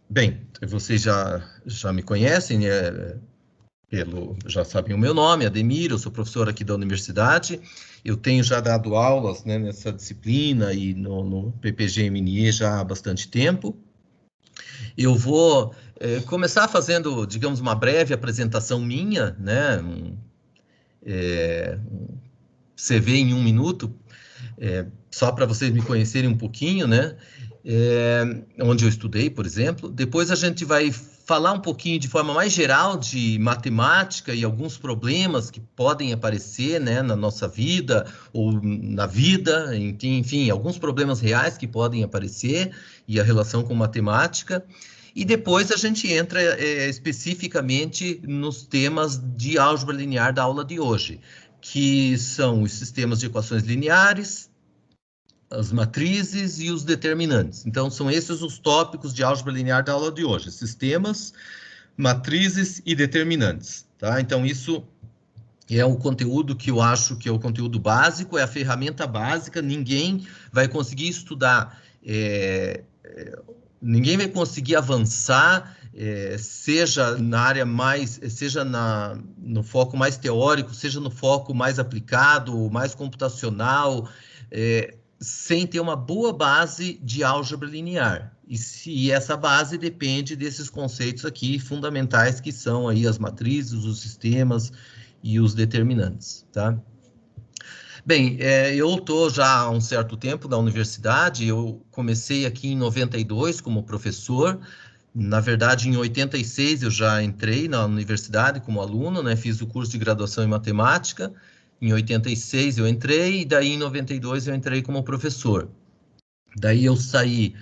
Bem, vocês já me conhecem, né? Já sabem o meu nome, Ademir, eu sou professor aqui da universidade. Eu tenho já dado aulas, né, nessa disciplina e no PPG-MNE já há bastante tempo. Eu vou começar fazendo, digamos, uma breve apresentação minha, né? Um CV em 1 minuto, só para vocês me conhecerem um pouquinho, né? Onde eu estudei, por exemplo. Depois a gente vai falar um pouquinho de forma mais geral de matemática e alguns problemas que podem aparecer, né, na nossa vida ou na vida, enfim, alguns problemas reais que podem aparecer e a relação com matemática. E depois a gente entra especificamente nos temas de álgebra linear da aula de hoje, que são os sistemas de equações lineares, as matrizes e os determinantes. Então, são esses os tópicos de álgebra linear da aula de hoje: sistemas, matrizes e determinantes. Tá? Então, isso é o conteúdo que eu acho que é o conteúdo básico, é a ferramenta básica. Ninguém vai conseguir estudar, ninguém vai conseguir avançar, seja na área mais, seja no foco mais teórico, seja no foco mais aplicado, mais computacional, sem ter uma boa base de álgebra linear. E essa base depende desses conceitos aqui fundamentais, que são aí as matrizes, os sistemas e os determinantes, tá? Bem, eu estou já há um certo tempo na universidade. Eu comecei aqui em 92 como professor. Na verdade, em 86 eu já entrei na universidade como aluno, né? Fiz o curso de graduação em matemática. Em 86 eu entrei, e daí em 92 eu entrei como professor. Daí eu saí,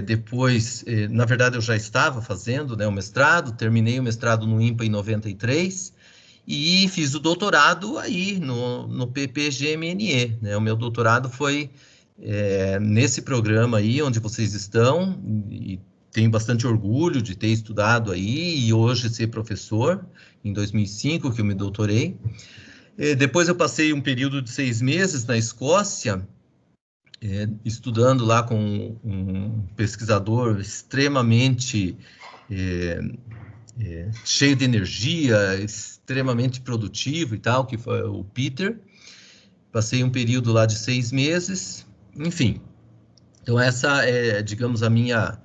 depois, na verdade eu já estava fazendo, né, o mestrado, terminei o mestrado no IMPA em 93 e fiz o doutorado aí no PPG-MNE, né? O meu doutorado foi nesse programa aí onde vocês estão, e tenho bastante orgulho de ter estudado aí e hoje ser professor, em 2005 que eu me doutorei. Depois eu passei um período de 6 meses na Escócia, estudando lá com um pesquisador extremamente cheio de energia, extremamente produtivo e tal, que foi o Peter. Passei um período lá de 6 meses, enfim. Então essa é, digamos, a minha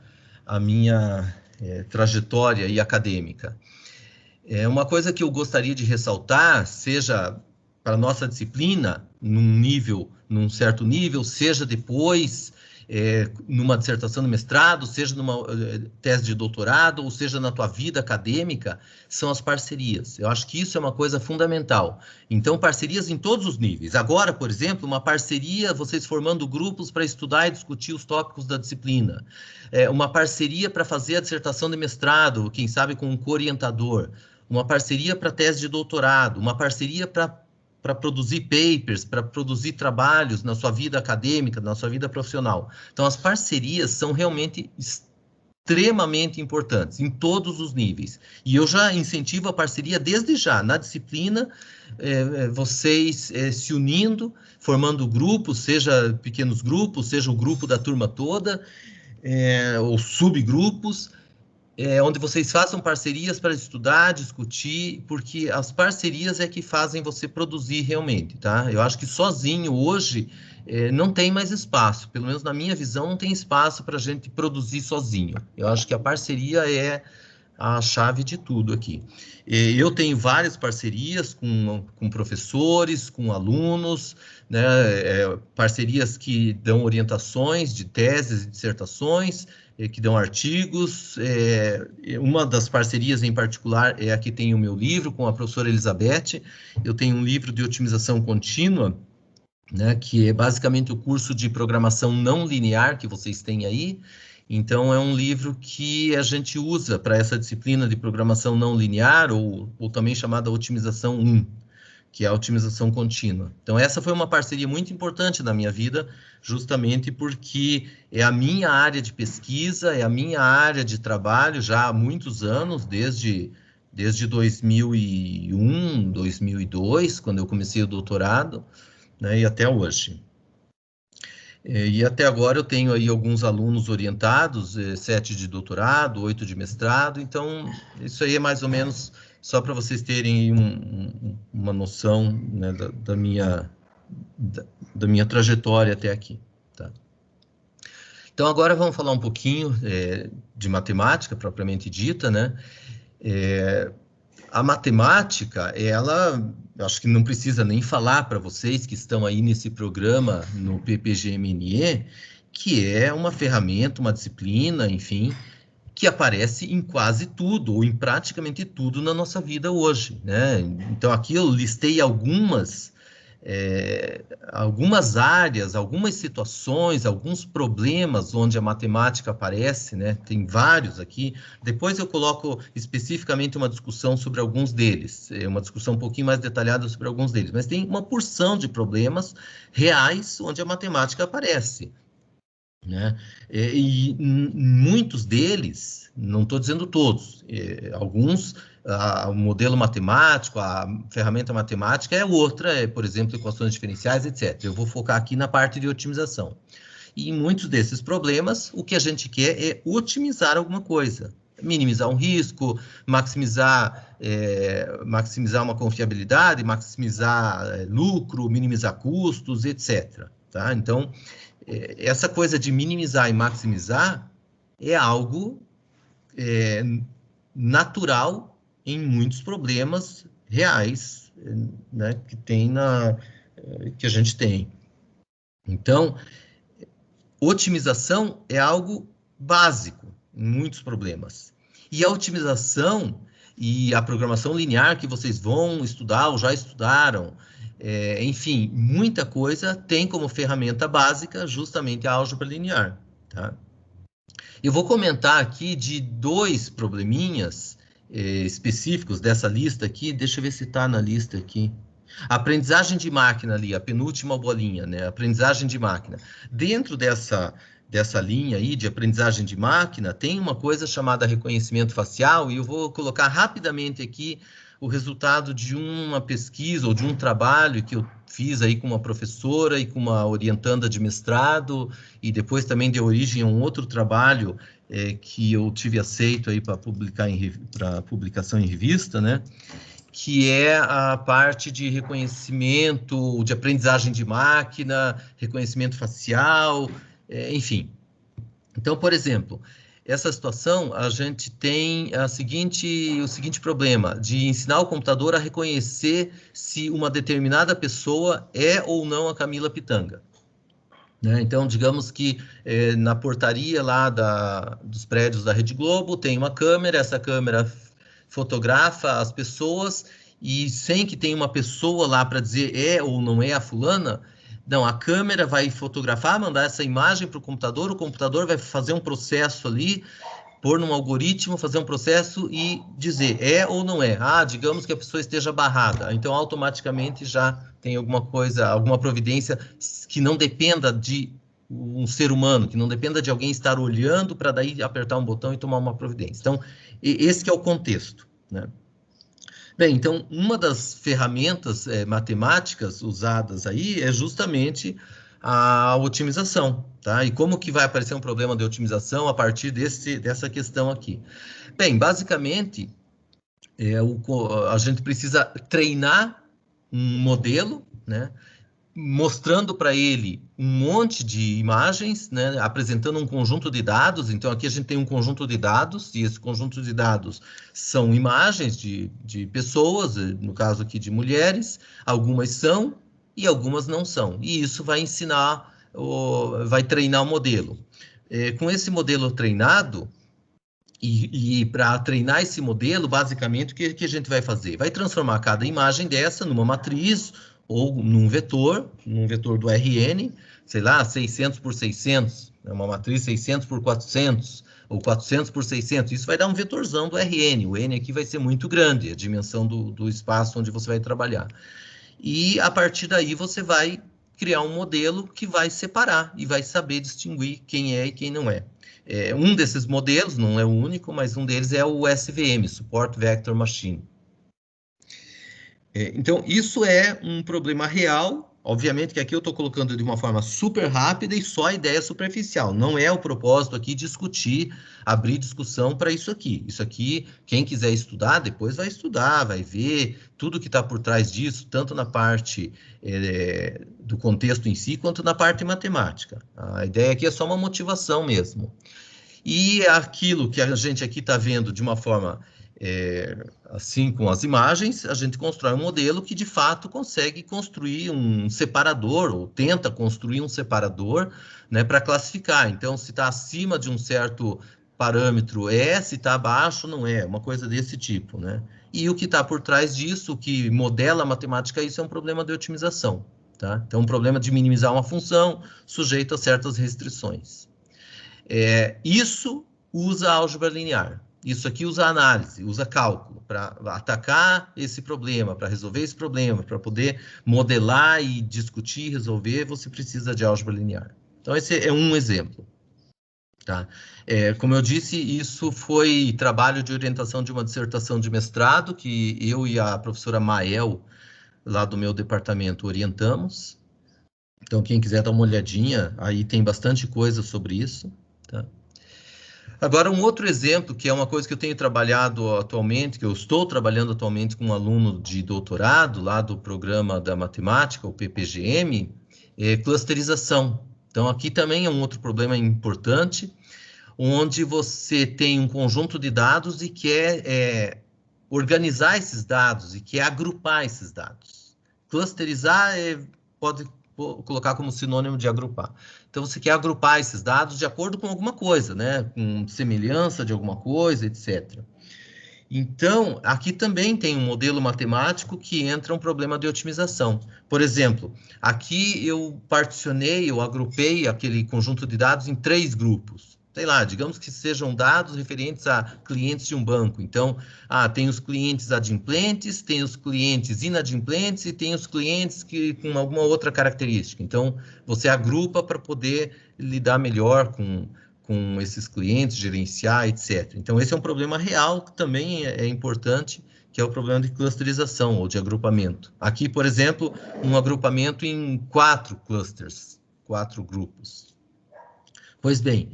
trajetória aí acadêmica. Uma coisa que eu gostaria de ressaltar, seja para a nossa disciplina, num certo nível, seja depois, numa dissertação de mestrado, seja numa tese de doutorado, ou seja na tua vida acadêmica, são as parcerias. Eu acho que isso é uma coisa fundamental. Então, parcerias em todos os níveis. Agora, por exemplo, uma parceria, vocês formando grupos para estudar e discutir os tópicos da disciplina. Uma parceria para fazer a dissertação de mestrado, quem sabe com um co-orientador. Uma parceria para tese de doutorado, uma parceria para produzir papers, para produzir trabalhos na sua vida acadêmica, na sua vida profissional. Então, as parcerias são realmente extremamente importantes, em todos os níveis. E eu já incentivo a parceria desde já, na disciplina, vocês se unindo, formando grupos, seja pequenos grupos, seja o grupo da turma toda, ou subgrupos, onde vocês façam parcerias para estudar, discutir, porque as parcerias é que fazem você produzir realmente, tá? Eu acho que sozinho hoje não tem mais espaço, pelo menos na minha visão não tem espaço para a gente produzir sozinho. Eu acho que a parceria é a chave de tudo aqui. Eu tenho várias parcerias com professores, com alunos, né, parcerias que dão orientações de teses e dissertações, que dão artigos. Uma das parcerias em particular é a que tem o meu livro com a professora Elizabeth. Eu tenho um livro de otimização contínua, né, que é basicamente o curso de programação não linear que vocês têm aí. Então, é um livro que a gente usa para essa disciplina de programação não linear, ou também chamada otimização 1, que é a otimização contínua. Então, essa foi uma parceria muito importante na minha vida, justamente porque é a minha área de pesquisa, é a minha área de trabalho já há muitos anos, desde 2001, 2002, quando eu comecei o doutorado, né, e até hoje. E até agora eu tenho aí alguns alunos orientados, 7 de doutorado, 8 de mestrado, então isso aí é mais ou menos só para vocês terem uma noção, né, da minha trajetória até aqui. Tá? Então agora vamos falar um pouquinho de matemática propriamente dita, né? A matemática, ela, acho que não precisa nem falar para vocês que estão aí nesse programa, no PPG-MNE, que é uma ferramenta, uma disciplina, enfim, que aparece em quase tudo, ou em praticamente tudo na nossa vida hoje, né? Então, aqui eu listei algumas áreas, algumas situações, alguns problemas onde a matemática aparece, né? Tem vários aqui. Depois eu coloco especificamente uma discussão sobre alguns deles, uma discussão um pouquinho mais detalhada sobre alguns deles, mas tem uma porção de problemas reais onde a matemática aparece, né? E muitos deles, não estou dizendo todos, alguns, o modelo matemático, a ferramenta matemática é outra, por exemplo, equações diferenciais, etc. Eu vou focar aqui na parte de otimização. E em muitos desses problemas, o que a gente quer é otimizar alguma coisa, minimizar um risco, maximizar uma confiabilidade, maximizar lucro, minimizar custos, etc. Tá? Então, essa coisa de minimizar e maximizar é algo natural em muitos problemas reais, né, que a gente tem. Então, otimização é algo básico em muitos problemas. E a otimização e a programação linear que vocês vão estudar ou já estudaram, enfim, muita coisa tem como ferramenta básica justamente a álgebra linear, tá? Eu vou comentar aqui de 2 probleminhas específicos dessa lista aqui, deixa eu ver se está na lista aqui. Aprendizagem de máquina ali, a penúltima bolinha, né? Aprendizagem de máquina. Dentro dessa linha aí de aprendizagem de máquina, tem uma coisa chamada reconhecimento facial, e eu vou colocar rapidamente aqui o resultado de uma pesquisa ou de um trabalho que eu fiz aí com uma professora e com uma orientanda de mestrado, e depois também deu origem a um outro trabalho que eu tive aceito aí para publicação em revista, né? Que é a parte de reconhecimento, de aprendizagem de máquina, reconhecimento facial, enfim. Então, por exemplo, essa situação, a gente tem o seguinte problema, de ensinar o computador a reconhecer se uma determinada pessoa é ou não a Camila Pitanga. Né? Então, digamos que na portaria lá dos prédios da Rede Globo tem uma câmera, essa câmera fotografa as pessoas e sem que tenha uma pessoa lá para dizer é ou não é a fulana, não, a câmera vai fotografar, mandar essa imagem para o computador vai fazer um processo ali, pôr num algoritmo, fazer um processo e dizer é ou não é. Ah, digamos que a pessoa esteja barrada, então automaticamente já tem alguma coisa, alguma providência que não dependa de um ser humano, que não dependa de alguém estar olhando para daí apertar um botão e tomar uma providência. Então, esse que é o contexto, né? Bem, então, uma das ferramentas matemáticas usadas aí é justamente a otimização, tá? E como que vai aparecer um problema de otimização a partir dessa questão aqui? Bem, basicamente, a gente precisa treinar um modelo, né? Mostrando para ele um monte de imagens, né, apresentando um conjunto de dados. Então, aqui a gente tem um conjunto de dados, e esse conjunto de dados são imagens de pessoas, no caso aqui de mulheres, algumas são e algumas não são. E isso vai ensinar, vai treinar o modelo. Com esse modelo treinado, e para treinar esse modelo, basicamente, o que a gente vai fazer? Vai transformar cada imagem dessa numa matriz ou num vetor do RN, sei lá, 600 por 600, uma matriz 600 por 400, ou 400 por 600, isso vai dar um vetorzão do RN, o N aqui vai ser muito grande, a dimensão do espaço onde você vai trabalhar. E, a partir daí, você vai criar um modelo que vai separar e vai saber distinguir quem é e quem não é. Um desses modelos, não é o único, mas um deles é o SVM, Support Vector Machine. Então, isso é um problema real Obviamente que aqui eu estou colocando de uma forma super rápida e só a ideia superficial. Não é o propósito aqui discutir, abrir discussão para isso aqui. Isso aqui, quem quiser estudar, depois vai estudar, vai ver tudo que está por trás disso, tanto na parte do contexto em si, quanto na parte matemática. A ideia aqui é só uma motivação mesmo. E aquilo que a gente aqui está vendo de uma forma... assim, com as imagens, a gente constrói um modelo que, de fato, consegue construir um separador, ou tenta construir um separador, né, para classificar. Então, se está acima de um certo parâmetro se está abaixo, não é, uma coisa desse tipo, né? E o que está por trás disso, o que modela a matemática, isso é um problema de otimização, tá? Então, um problema de minimizar uma função sujeito a certas restrições. Isso usa álgebra linear. Isso aqui usa análise, usa cálculo, para atacar esse problema, para resolver esse problema, para poder modelar e discutir, resolver, você precisa de álgebra linear. Então, esse é um exemplo. Tá? Como eu disse, isso foi trabalho de orientação de uma dissertação de mestrado, que eu e a professora Mael, lá do meu departamento, orientamos. Então, quem quiser dar uma olhadinha, aí tem bastante coisa sobre isso. Tá? Agora, um outro exemplo, que é uma coisa que eu tenho trabalhado atualmente, que eu estou trabalhando atualmente com um aluno de doutorado, lá do programa da matemática, o PPGM, é clusterização. Então, aqui também é um outro problema importante, onde você tem um conjunto de dados e quer organizar esses dados, e quer agrupar esses dados. Clusterizar pode colocar como sinônimo de agrupar. Então, você quer agrupar esses dados de acordo com alguma coisa, né? Com semelhança de alguma coisa, etc. Então, aqui também tem um modelo matemático que entra um problema de otimização. Por exemplo, aqui eu particionei, eu agrupei aquele conjunto de dados em 3 grupos. Sei lá, digamos que sejam dados referentes a clientes de um banco. Então, tem os clientes adimplentes, tem os clientes inadimplentes e tem os clientes com alguma outra característica. Então, você agrupa para poder lidar melhor com esses clientes, gerenciar, etc. Então, esse é um problema real que também é importante, que é o problema de clusterização ou de agrupamento. Aqui, por exemplo, um agrupamento em 4 clusters, 4 grupos. Pois bem,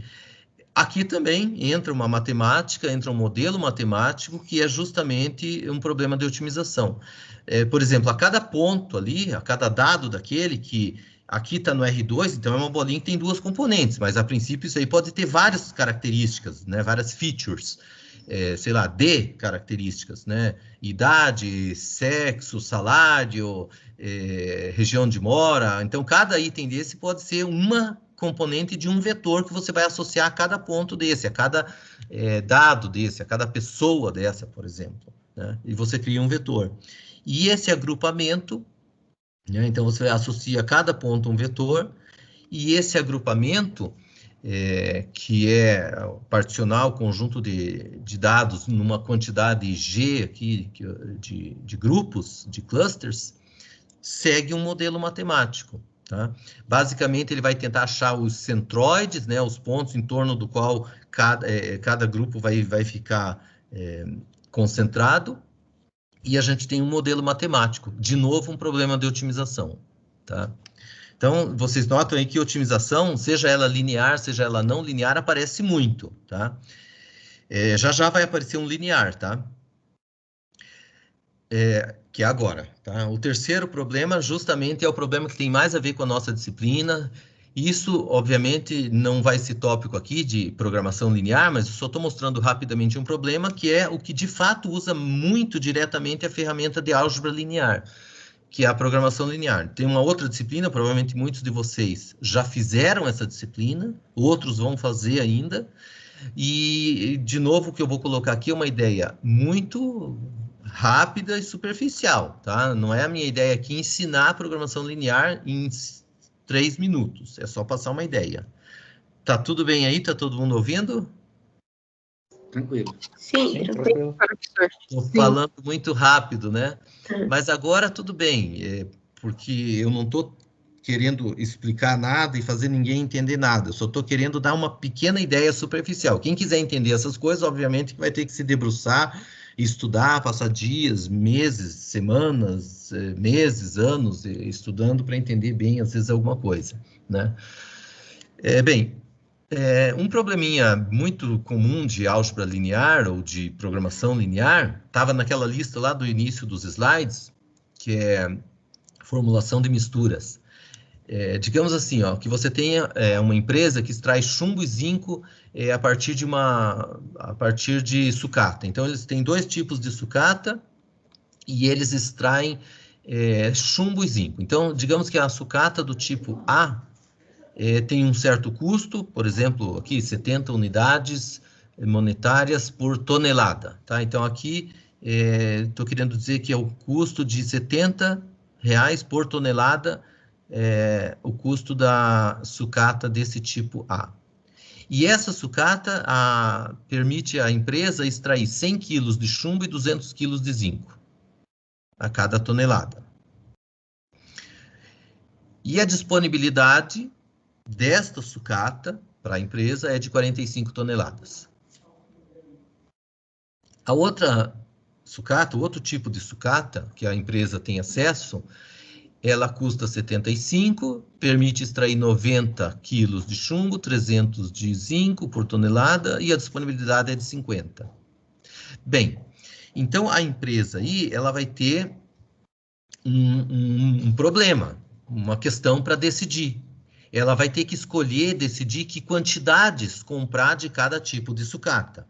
aqui também entra uma matemática, entra um modelo matemático que é justamente um problema de otimização. Por exemplo, a cada ponto ali, a cada dado daquele que aqui está no R2, então é uma bolinha que tem 2 componentes, mas a princípio isso aí pode ter várias características, né, várias features, sei lá, D características, né, idade, sexo, salário, região de mora. Então, cada item desse pode ser uma componente de um vetor que você vai associar a cada ponto desse, a cada dado desse, a cada pessoa dessa, por exemplo, né? E você cria um vetor. E esse agrupamento, né? Então, você associa a cada ponto um vetor, e esse agrupamento, que é particionar o conjunto de dados numa quantidade G aqui, de grupos, de clusters, segue um modelo matemático. Tá? Basicamente, ele vai tentar achar os centroides, né, os pontos em torno do qual cada grupo vai ficar concentrado, e a gente tem um modelo matemático. De novo, um problema de otimização. Tá? Então, vocês notam aí que otimização, seja ela linear, seja ela não linear, aparece muito. Tá? Já vai aparecer um linear, tá? Que é agora. Tá? O terceiro problema, justamente, é o problema que tem mais a ver com a nossa disciplina. Isso, obviamente, não vai ser tópico aqui de programação linear, mas eu só estou mostrando rapidamente um problema, que é o que, de fato, usa muito diretamente a ferramenta de álgebra linear, que é a programação linear. Tem uma outra disciplina, provavelmente muitos de vocês já fizeram essa disciplina, outros vão fazer ainda, e, de novo, o que eu vou colocar aqui é uma ideia muito rápida e superficial, tá? Não é a minha ideia aqui ensinar a programação linear em 3 minutos, é só passar uma ideia. Tá tudo bem aí? Tá todo mundo ouvindo? Tranquilo. Sim, tranquilo, professor. Estou falando muito rápido, né? Mas agora tudo bem, porque eu não estou querendo explicar nada e fazer ninguém entender nada. Eu só estou querendo dar uma pequena ideia superficial. Quem quiser entender essas coisas, obviamente, vai ter que se debruçar estudar, passar dias, meses, semanas, meses, anos, estudando para entender bem, às vezes, alguma coisa, né? Um probleminha muito comum de álgebra linear ou de programação linear, estava naquela lista lá do início dos slides, que é formulação de misturas. Digamos assim, ó, que você tenha uma empresa que extrai chumbo e zinco a partir de sucata. Então, eles têm dois tipos de sucata e eles extraem chumbo e zinco. Então, digamos que a sucata do tipo A tem um certo custo, por exemplo, aqui 70 unidades monetárias por tonelada, tá? Então, aqui estou querendo dizer que é o custo de R$70 por tonelada, o custo da sucata desse tipo A. E essa sucata permite à empresa extrair 100 quilos de chumbo e 200 quilos de zinco a cada tonelada. E a disponibilidade desta sucata para a empresa é de 45 toneladas. A outra sucata, o outro tipo de sucata que a empresa tem acesso, ela custa 75, permite extrair 90 quilos de chumbo, 300 de zinco por tonelada e a disponibilidade é de 50. Bem, então a empresa aí, ela vai ter um problema, uma questão para decidir. Ela vai ter que decidir que quantidades comprar de cada tipo de sucata.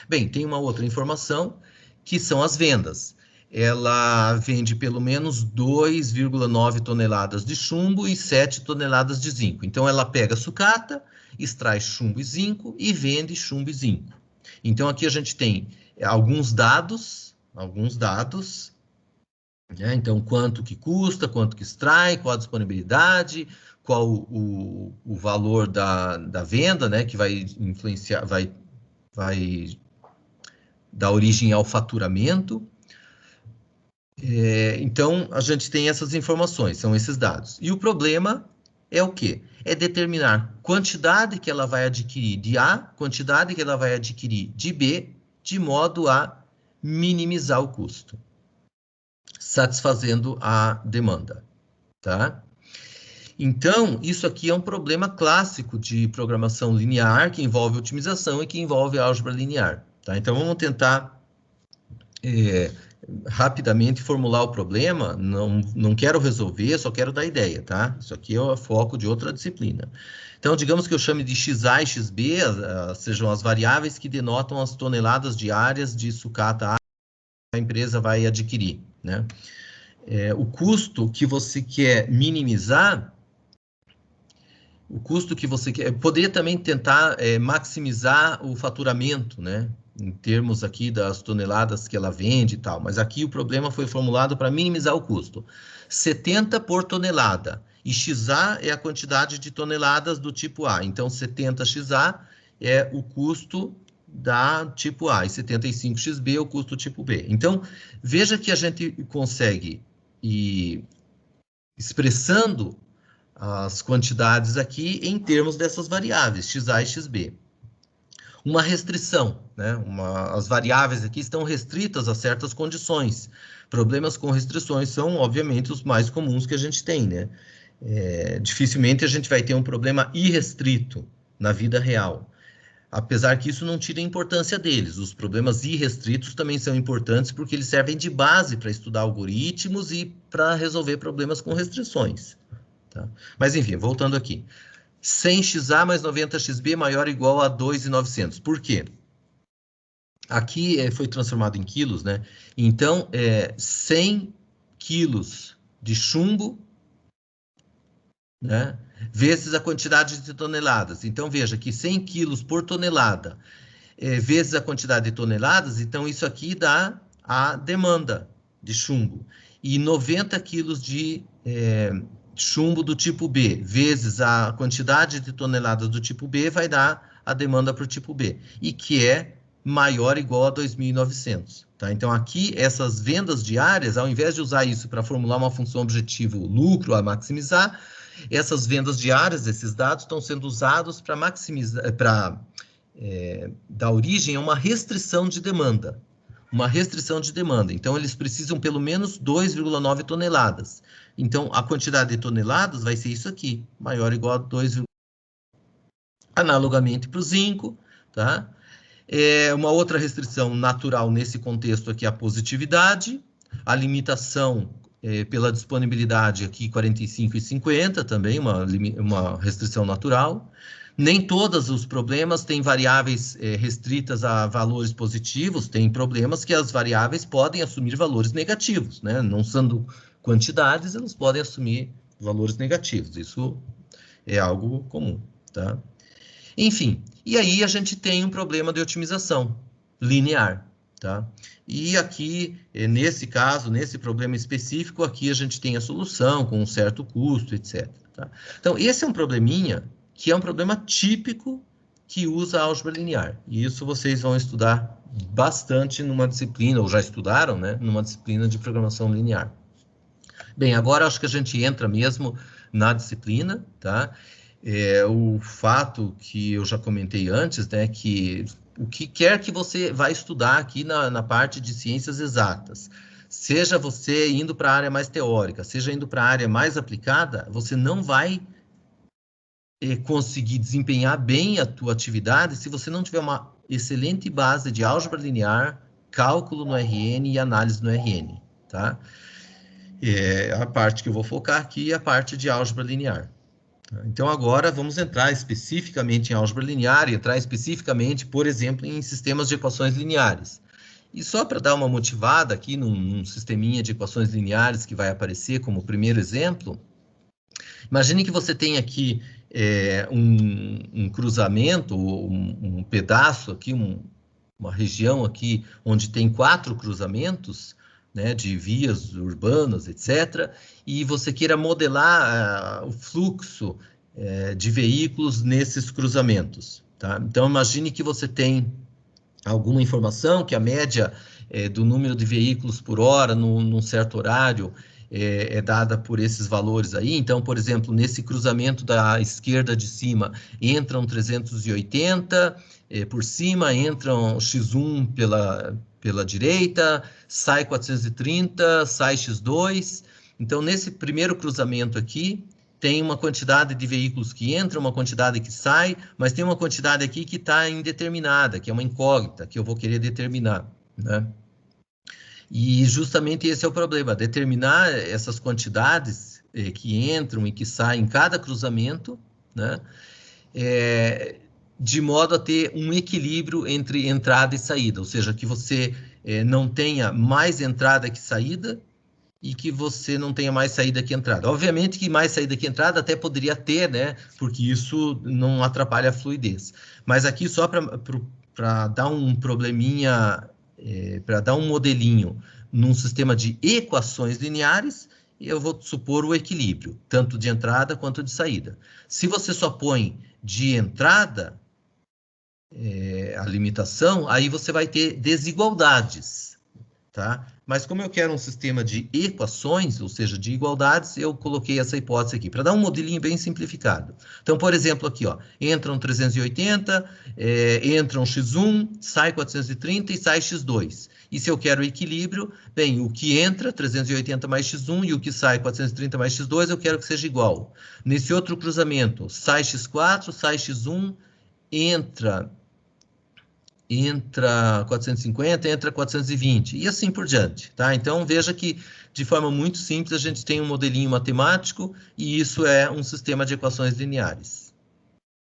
Bem, tem uma outra informação, que são as vendas. Ela vende pelo menos 2,9 toneladas de chumbo e 7 toneladas de zinco. Então, ela pega a sucata, extrai chumbo e zinco e vende chumbo e zinco. Então, aqui a gente tem alguns dados, né? Então, quanto que custa, quanto que extrai, qual a disponibilidade, qual o valor da venda, né, que vai influenciar, vai dar origem ao faturamento. Então, a gente tem essas informações, são esses dados. E o problema é o quê? É determinar quantidade que ela vai adquirir de A, quantidade que ela vai adquirir de B, de modo a minimizar o custo, satisfazendo a demanda, tá? Então, isso aqui é um problema clássico de programação linear, que envolve otimização e que envolve álgebra linear, tá? Então, vamos tentar rapidamente formular o problema. Não quero resolver, só quero dar ideia, tá? Isso aqui é o foco de outra disciplina. Então, digamos que eu chame de XA e XB, sejam as variáveis que denotam as toneladas diárias de sucata a empresa vai adquirir, né? O custo que você quer minimizar, poderia também tentar maximizar o faturamento, né? Em termos aqui das toneladas que ela vende e tal, mas aqui o problema foi formulado para minimizar o custo. 70 por tonelada, e XA é a quantidade de toneladas do tipo A, então 70 XA é o custo da tipo A, e 75 XB é o custo tipo B. Então, veja que a gente consegue ir expressando as quantidades aqui em termos dessas variáveis, XA e XB. Uma restrição, né? As variáveis aqui estão restritas a certas condições. Problemas com restrições são, obviamente, os mais comuns que a gente tem, né? Dificilmente a gente vai ter um problema irrestrito na vida real. Apesar que isso não tira a importância deles. Os problemas irrestritos também são importantes porque eles servem de base para estudar algoritmos e para resolver problemas com restrições. Tá? Mas, enfim, voltando aqui. 100XA mais 90XB maior ou igual a 2.900. Por quê? Aqui foi transformado em quilos, né? Então, 100 quilos de chumbo, né? Vezes a quantidade de toneladas. Então, veja que 100 quilos por tonelada vezes a quantidade de toneladas, então isso aqui dá a demanda de chumbo. E 90 quilos de chumbo do tipo B, vezes a quantidade de toneladas do tipo B, vai dar a demanda para o tipo B, e que é maior ou igual a 2.900. Tá? Então, aqui, essas vendas diárias, ao invés de usar isso para formular uma função objetivo lucro a maximizar, essas vendas diárias, esses dados, estão sendo usados para maximizar, para dar origem a uma restrição de demanda. uma restrição de demanda. Então, eles precisam pelo menos 2,9 toneladas. Então, a quantidade de toneladas vai ser isso aqui, maior ou igual a 2. Analogamente para o zinco, tá? Uma outra restrição natural nesse contexto aqui é a positividade, a limitação pela disponibilidade aqui 45 e 50 também, uma restrição natural. Nem todos os problemas têm variáveis restritas a valores positivos, tem problemas que as variáveis podem assumir valores negativos, né? Não sendo quantidades, elas podem assumir valores negativos, isso é algo comum, tá? Enfim, e aí a gente tem um problema de otimização linear, tá? E aqui, nesse caso, nesse problema específico, aqui a gente tem a solução com um certo custo, etc. Tá? Então, esse é um probleminha que é um problema típico que usa álgebra linear. E isso vocês vão estudar bastante numa disciplina, ou já estudaram, né? Numa disciplina de programação linear. Bem, agora acho que a gente entra mesmo na disciplina, tá? O fato que eu já comentei antes, né, que o que quer que você vai estudar aqui na parte de ciências exatas, seja você indo para a área mais teórica, seja indo para a área mais aplicada, você não vai conseguir desempenhar bem a tua atividade se você não tiver uma excelente base de álgebra linear, cálculo no RN e análise no RN, tá? A parte que eu vou focar aqui é a parte de álgebra linear. Então, agora vamos entrar especificamente em álgebra linear e entrar especificamente, por exemplo, em sistemas de equações lineares. E só para dar uma motivada aqui num sisteminha de equações lineares que vai aparecer como primeiro exemplo, imagine que você tem aqui um cruzamento, um pedaço aqui, uma região aqui onde tem 4 cruzamentos, né, de vias urbanas, etc., e você queira modelar o fluxo de veículos nesses cruzamentos. Tá? Então, imagine que você tem alguma informação que a média do número de veículos por hora num certo horário é dada por esses valores aí. Então, por exemplo, nesse cruzamento da esquerda de cima, entram 380, por cima entram x1 pela direita, sai 430, sai x2. Então, nesse primeiro cruzamento aqui, tem uma quantidade de veículos que entram, uma quantidade que sai, mas tem uma quantidade aqui que está indeterminada, que é uma incógnita, que eu vou querer determinar, né? E justamente esse é o problema, determinar essas quantidades que entram e que saem em cada cruzamento, né? De modo a ter um equilíbrio entre entrada e saída, ou seja, que você não tenha mais entrada que saída e que você não tenha mais saída que entrada. Obviamente que mais saída que entrada até poderia ter, né? Porque isso não atrapalha a fluidez. Mas aqui só para dar um probleminha, para dar um modelinho num sistema de equações lineares, eu vou supor o equilíbrio, tanto de entrada quanto de saída. Se você só põe de entrada a limitação, aí você vai ter desigualdades, tá? Mas como eu quero um sistema de equações, ou seja, de igualdades, eu coloquei essa hipótese aqui, para dar um modelinho bem simplificado. Então, por exemplo, aqui, ó, entram 380, entram x1, sai 430 e sai x2. E se eu quero equilíbrio, bem, o que entra, 380 mais x1, e o que sai, 430 mais x2, eu quero que seja igual. Nesse outro cruzamento, sai x4, sai x1, entra 450, entra 420, e assim por diante, tá? Então, veja que, de forma muito simples, a gente tem um modelinho matemático, e isso é um sistema de equações lineares.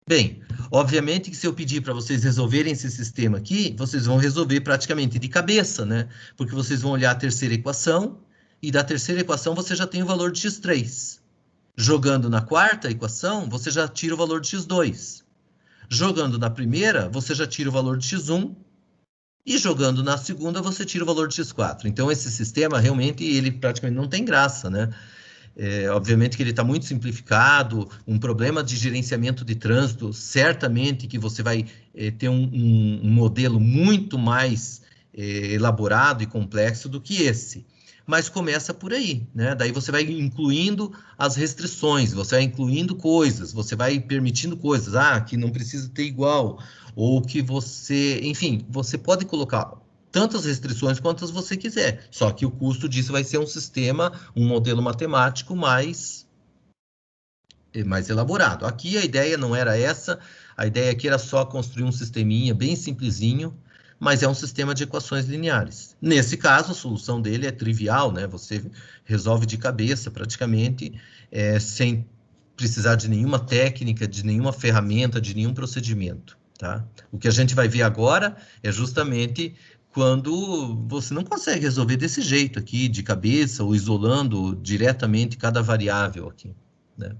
Bem, obviamente que se eu pedir para vocês resolverem esse sistema aqui, vocês vão resolver praticamente de cabeça, né? Porque vocês vão olhar a terceira equação, e da terceira equação você já tem o valor de x3. Jogando na quarta equação, você já tira o valor de x2. Jogando na primeira, você já tira o valor de x1, e jogando na segunda, você tira o valor de x4. Então, esse sistema, realmente, ele praticamente não tem graça, né? Obviamente que ele está muito simplificado, um problema de gerenciamento de trânsito, certamente que você vai ter um modelo muito mais elaborado e complexo do que esse. Mas começa por aí, né? Daí você vai incluindo as restrições, você vai incluindo coisas, você vai permitindo coisas, que não precisa ter igual, ou que você, enfim, você pode colocar tantas restrições quantas você quiser. Só que o custo disso vai ser um sistema, um modelo matemático mais elaborado. Aqui a ideia não era essa, a ideia aqui era só construir um sisteminha bem simplesinho, mas é um sistema de equações lineares. Nesse caso, a solução dele é trivial, né? Você resolve de cabeça, praticamente, sem precisar de nenhuma técnica, de nenhuma ferramenta, de nenhum procedimento, tá? O que a gente vai ver agora é justamente quando você não consegue resolver desse jeito aqui, de cabeça, ou isolando diretamente cada variável aqui, né?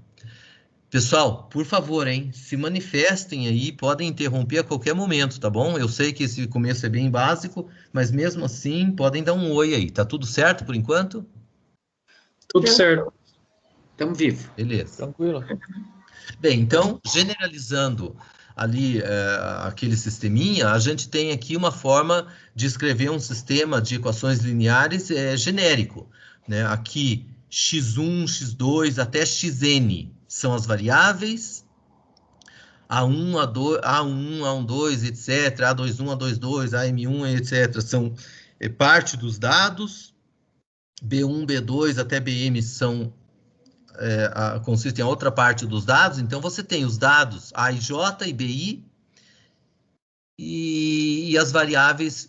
Pessoal, por favor, hein, se manifestem aí, podem interromper a qualquer momento, tá bom? Eu sei que esse começo é bem básico, mas mesmo assim, podem dar um oi aí. Tá tudo certo por enquanto? Tudo certo. Estamos vivos. Beleza. Tranquilo. Bem, então, generalizando ali aquele sisteminha, a gente tem aqui uma forma de escrever um sistema de equações lineares genérico, né? Aqui, x1, x2, até xn são as variáveis, A1, A2, A1, A12, etc., A21, A22, AM1, etc., são parte dos dados, B1, B2 até BM são consistem em outra parte dos dados, então você tem os dados A e J e BI e as variáveis